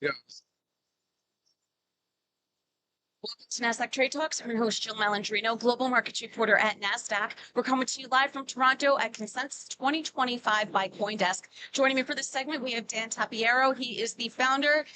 Yes. Welcome to Nasdaq Trade Talks. I'm your host, Jill Malandrino, global markets reporter at Nasdaq. We're coming to you live from Toronto at Consensus 2025 by CoinDesk. Joining me for this segment, we have Dan Tapiero. He is the founder,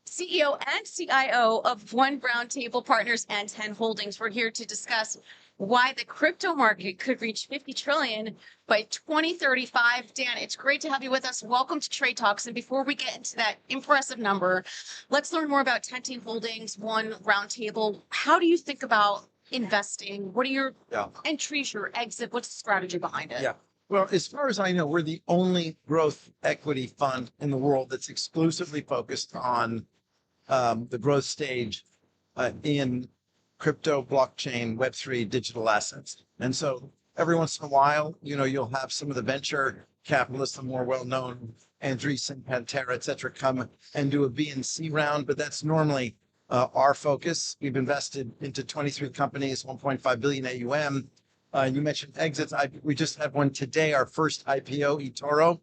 CEO, and CIO of One Roundtable Partners and 10 Holdings. We're here to discuss why the crypto market could reach 50 trillion by 2035. Dan, it's great to have you with us. Welcome to Trade Talks. And before we get into that impressive number, let's learn more about 10 Holdings, One Roundtable. How do you think about investing? What are your entries, your exit? What's the strategy behind it? Yeah. Well, as far as I know, we're the only growth equity fund in the world that's exclusively focused on the growth stage in crypto, blockchain, Web3, digital assets. And so every once in a while, you'll have some of the venture capitalists, the more well-known, Andreessen, Pantera, et cetera, come and do a B and C round, but that's normally our focus. We've invested into 23 companies, 1.5 billion AUM. You mentioned exits. We just had one today, our first IPO, eToro.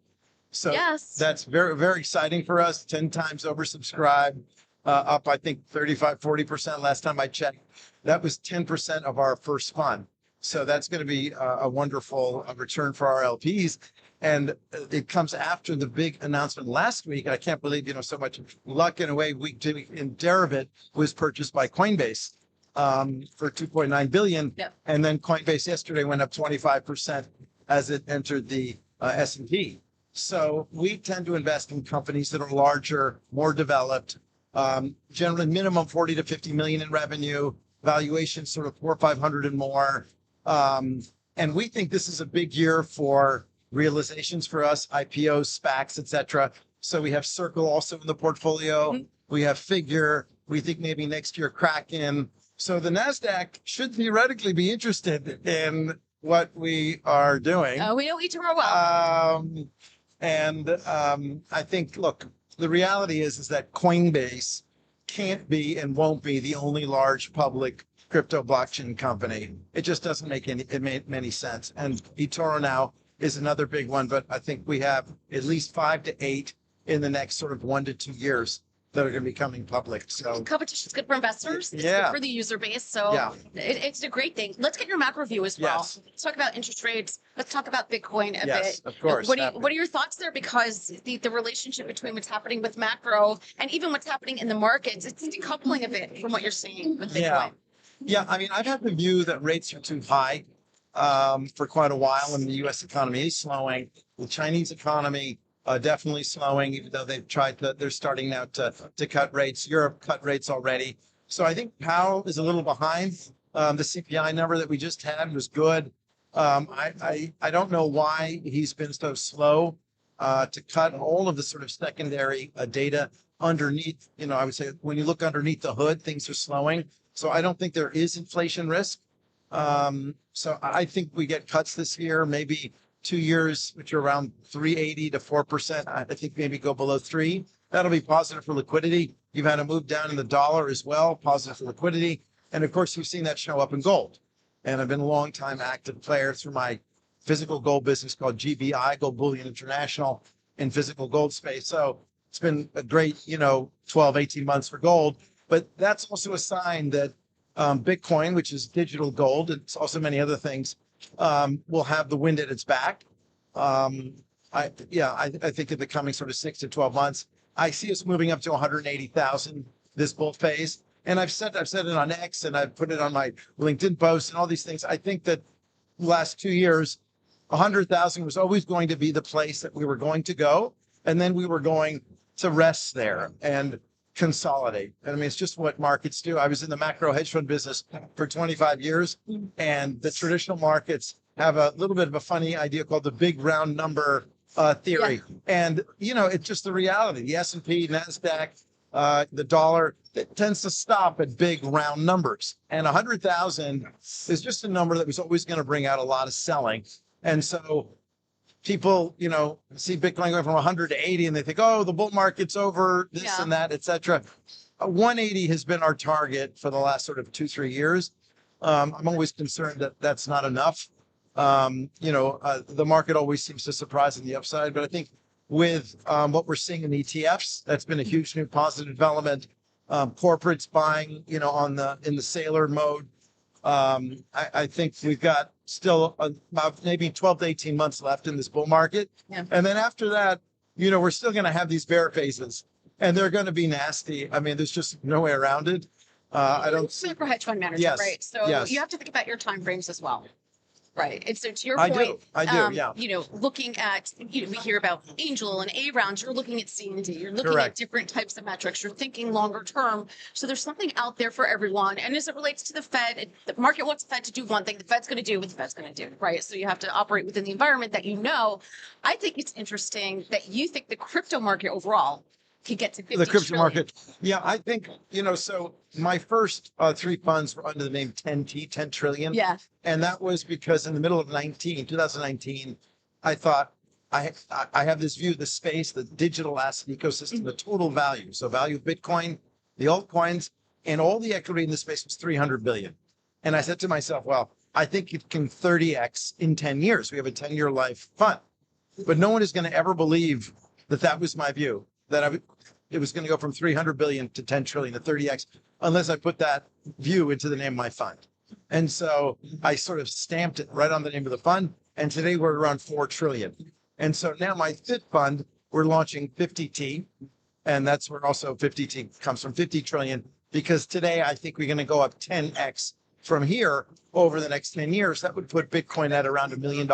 So yes, that's very, very exciting for us. 10 times oversubscribed, up, I think, 35, 40% last time I checked. That was 10% of our first fund. So that's going to be a wonderful return for our LPs. And it comes after the big announcement last week. I can't believe, so much luck in a way. In Deribit was purchased by Coinbase for 2.9 billion. Yep. And then Coinbase yesterday went up 25% as it entered the S&P. So we tend to invest in companies that are larger, more developed, generally minimum 40 to 50 million in revenue, valuation sort of 400 or 500 and more. And we think this is a big year for realizations for us, IPOs, SPACs, et cetera. So we have Circle also in the portfolio. Mm-hmm. We have Figure. We think maybe next year Kraken. So the Nasdaq should theoretically be interested in what we are doing. We know eToro well. I think, look, the reality is that Coinbase can't be and won't be the only large public crypto blockchain company. It just doesn't make any sense. And eToro now is another big one, but I think we have at least 5 to 8 in the next sort of 1 to 2 years that are going to be coming public. So competition's good for investors. It's good for the user base. So it's a great thing. Let's get your macro view as well. Yes. Let's talk about interest rates. Let's talk about Bitcoin a bit. Yes, of course. What are your thoughts there? Because the relationship between what's happening with macro and even what's happening in the markets, it's decoupling a bit from what you're seeing with Bitcoin. Yeah. I mean, I've had the view that rates are too high for quite a while, and the U.S. economy is slowing. The Chinese economy definitely slowing, even though they're starting now to cut rates. Europe cut rates already. So I think Powell is a little behind. The CPI number that we just had was good. I don't know why he's been so slow to cut all of the sort of secondary data underneath. I would say when you look underneath the hood, things are slowing. So I don't think there is inflation risk. So I think we get cuts this year, maybe 2 years, which are around 3.80 to 4%. I think maybe go below 3. That'll be positive for liquidity. You've had a move down in the dollar as well, positive for liquidity. And of course, you've seen that show up in gold. And I've been a long time active player through my physical gold business called GBI, Gold Bullion International, in physical gold space. So it's been a great, 12, 18 months for gold. But that's also a sign that Bitcoin, which is digital gold, it's also many other things, will have the wind at its back. I think in the coming sort of 6 to 12 months, I see us moving up to 180,000 this bull phase. And I've said it on X, and I've put it on my LinkedIn posts and all these things. I think that the last 2 years, 100,000 was always going to be the place that we were going to go. And then we were going to rest there and consolidate. And I mean, it's just what markets do. I was in the macro hedge fund business for 25 years, and the traditional markets have a little bit of a funny idea called the big round number theory. Yeah. And, it's just the reality. The S&P, Nasdaq, the dollar, it tends to stop at big round numbers. And 100,000 is just a number that was always going to bring out a lot of selling. And so people, see Bitcoin going from 100 to 80 and they think, oh, the bull market's over, this and that, et cetera. 180 has been our target for the last sort of 2-3 years. I'm always concerned that that's not enough. The market always seems to surprise on the upside, but I think with what we're seeing in ETFs. That's been a huge new positive development. Corporates buying, in the sailor mode. I think we've got still about maybe 12 to 18 months left in this bull market. Yeah. And then after that, we're still going to have these bear phases, and they're going to be nasty. I mean, there's just no way around it. I don't see. For hedge fund managers, Yes, right? So yes. you have to think about your time frames as well. Right. And so to your point, I do, yeah. Looking at, we hear about Angel and A rounds, you're looking at C&D, you're looking Correct. at different types of metrics, you're thinking longer term. So there's something out there for everyone. And as it relates to the Fed, the market wants the Fed to do one thing, the Fed's going to do what the Fed's going to do, right? So you have to operate within the environment that I think it's interesting that you think the crypto market overall could get to 50 The crypto trillion. market. Yeah, I think, so my first 3 funds were under the name 10 trillion. Yeah. And that was because in the middle of 2019, I thought I have this view of the space, the digital asset ecosystem, the total value. So value of Bitcoin, the altcoins, and all the equity in the space was 300 billion. And I said to myself, well, I think it can 30x in 10 years. We have a 10-year life fund. But no one is going to ever believe that was my view, that it was going to go from 300 billion to 10 trillion to 30x, unless I put that view into the name of my fund. And so I sort of stamped it right on the name of the fund. And today we're around 4 trillion. And so now my fifth fund, we're launching 50T. And that's where also 50T comes from, 50 trillion, because today I think we're going to go up 10x from here over the next 10 years. That would put Bitcoin at around $1 million,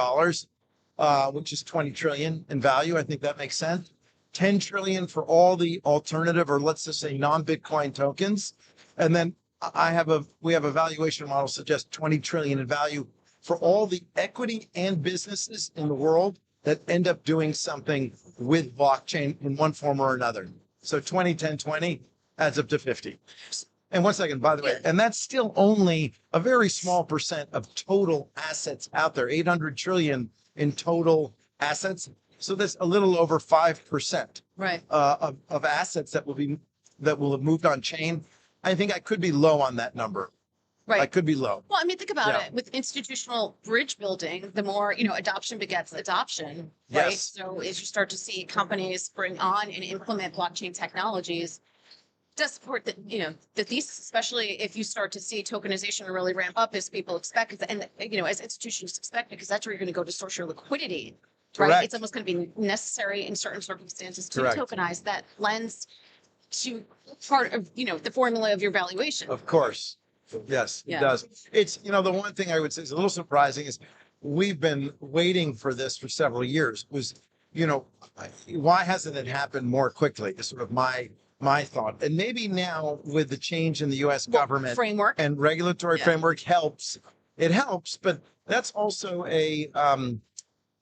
which is 20 trillion in value. I think that makes sense. 10 trillion for all the alternative, or let's just say non-Bitcoin tokens. And then we have a valuation model suggest 20 trillion in value for all the equity and businesses in the world that end up doing something with blockchain in one form or another. So 20, 10, 20 adds up to 50. And one second, by the way, and that's still only a very small percent of total assets out there, 800 trillion in total assets. So that's a little over 5%, Right. Of assets that will have moved on chain. I think I could be low on that number. Right. I could be low. Well, I mean, think about Yeah. it. With institutional bridge building, the more, adoption begets adoption, right? Yes. So as you start to see companies bring on and implement blockchain technologies, does support the thesis, especially if you start to see tokenization really ramp up as people expect, and as institutions expect, because that's where you're going to go to source your liquidity, right? Correct. It's almost going to be necessary in certain circumstances to Correct. tokenize. That lends to part of the formula of your valuation. Of course. Yes, Yeah. it does. It's, the one thing I would say is a little surprising is we've been waiting for this for several years. Why hasn't it happened more quickly? Is sort of my thought. And maybe now with the change in the U.S. government Framework. and regulatory Yeah. framework helps. It helps, but that's also a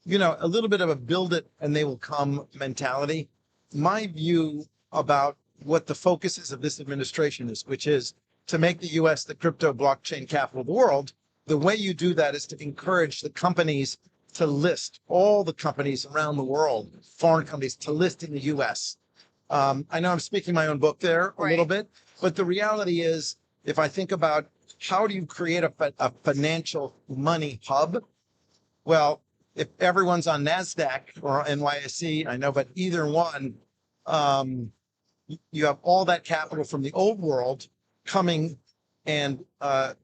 little bit of a build it and they will come mentality. My view about what the focus is of this administration is, which is to make the U.S. the crypto blockchain capital of the world. The way you do that is to encourage the companies to list, all the companies around the world, foreign companies, to list in the U.S. I know I'm speaking my own book there a little bit, but the reality is, if I think about how do you create a financial money hub? Well, if everyone's on Nasdaq or NYSE, I know, but either one, you have all that capital from the old world coming and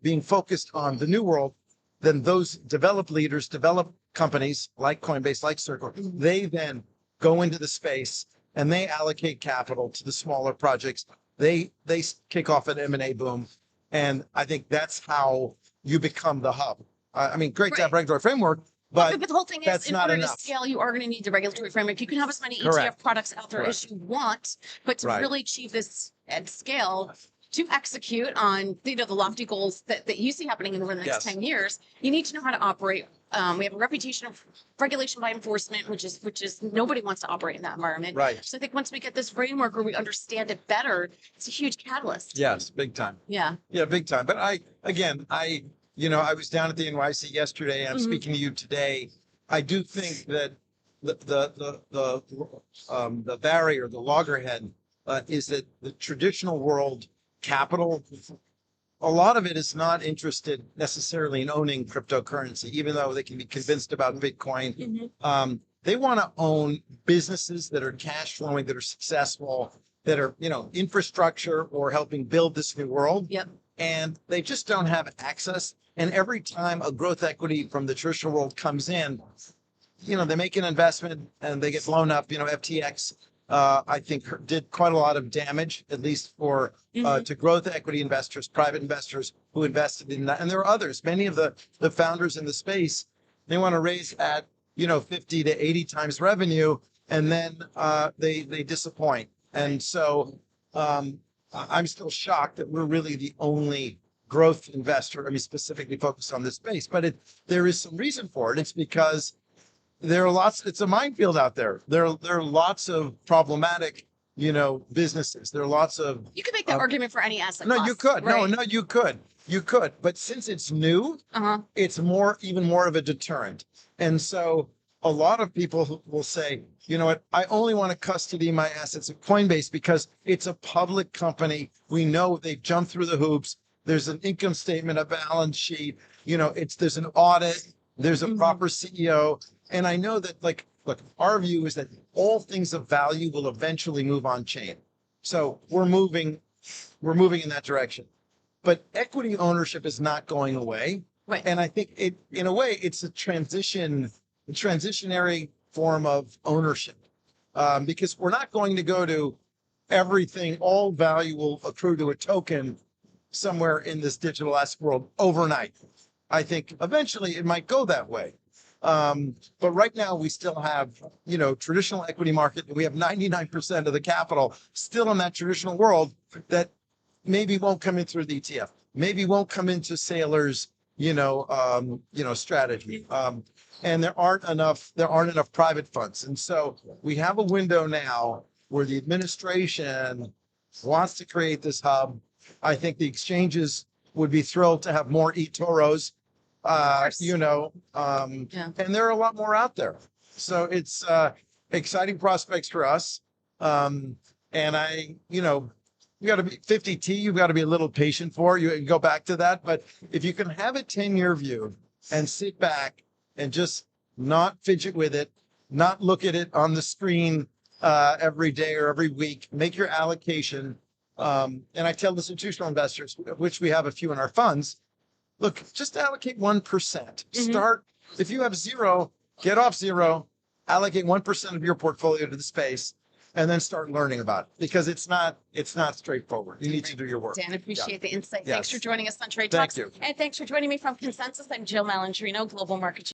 being focused on the new world. Then those developed leaders, develop companies like Coinbase, like Circle, they then go into the space and they allocate capital to the smaller projects. They kick off an M&A boom. And I think that's how you become the hub. I mean, great to have regulatory framework, but the whole thing is, that's in not order enough. to scale, you are going to need the regulatory framework. You can have as many Correct. ETF products out there as you want, but to Right. really achieve this at scale, to execute on the lofty goals that you see happening in the next Yes. 10 years, you need to know how to operate. We have a reputation of regulation by enforcement, which is nobody wants to operate in that environment. Right. So I think once we get this framework where we understand it better, it's a huge catalyst. Yes, big time. Yeah. Yeah, big time. But I was down at the NYC yesterday and I'm speaking to you today. I do think that the barrier, the loggerhead, is that the traditional world capital, a lot of it is not interested necessarily in owning cryptocurrency, even though they can be convinced about Bitcoin. They want to own businesses that are cash flowing, that are successful, that are, infrastructure or helping build this new world. Yep. And they just don't have access. And every time a growth equity from the traditional world comes in, they make an investment and they get blown up. FTX, I think did quite a lot of damage, at least for to growth equity investors, private investors who invested in that. And there are others, many of the founders in the space, they want to raise at, 50 to 80 times revenue, and then they disappoint. And so I'm still shocked that we're really the only growth investor, specifically focused on this space, but there is some reason for it. It's because there are lots, it's a minefield out there. There are lots of problematic, businesses. There are lots of. You could make that argument for any asset No, class, you could. right? No, you could. You could. But since it's new, it's even more of a deterrent. And so a lot of people will say, you know what, I only want to custody my assets at Coinbase because it's a public company. We know they've jumped through the hoops. There's an income statement, a balance sheet, there's an audit, there's a proper CEO. And I know that, look, our view is that all things of value will eventually move on chain. So we're moving in that direction. But equity ownership is not going away. Right. And I think in a way, it's a transitionary form of ownership, because we're not going to go to everything, all value will accrue to a token somewhere in this digital asset world overnight. I think eventually it might go that way. But right now we still have, traditional equity market, and we have 99% of the capital still in that traditional world that maybe won't come in through the ETF, maybe won't come into Sailor's, strategy. And there aren't enough private funds. And so we have a window now where the administration wants to create this hub. I think the exchanges would be thrilled to have more eToros, and there are a lot more out there. So it's exciting prospects for us. And you got to be 50T, you've got to be a little patient for. You can go back to that. But if you can have a 10-year view and sit back and just not fidget with it, not look at it on the screen every day or every week, make your allocation. And I tell institutional investors, which we have a few in our funds, look, just allocate 1%. Start, if you have zero, get off zero, allocate 1% of your portfolio to the space, and then start learning about it, because it's not straightforward. You need to do your work. Dan, appreciate the insight. Yes. Thanks for joining us on Trade Thank Talks. you. And thanks for joining me from Consensus. I'm Jill Malandrino, Global Market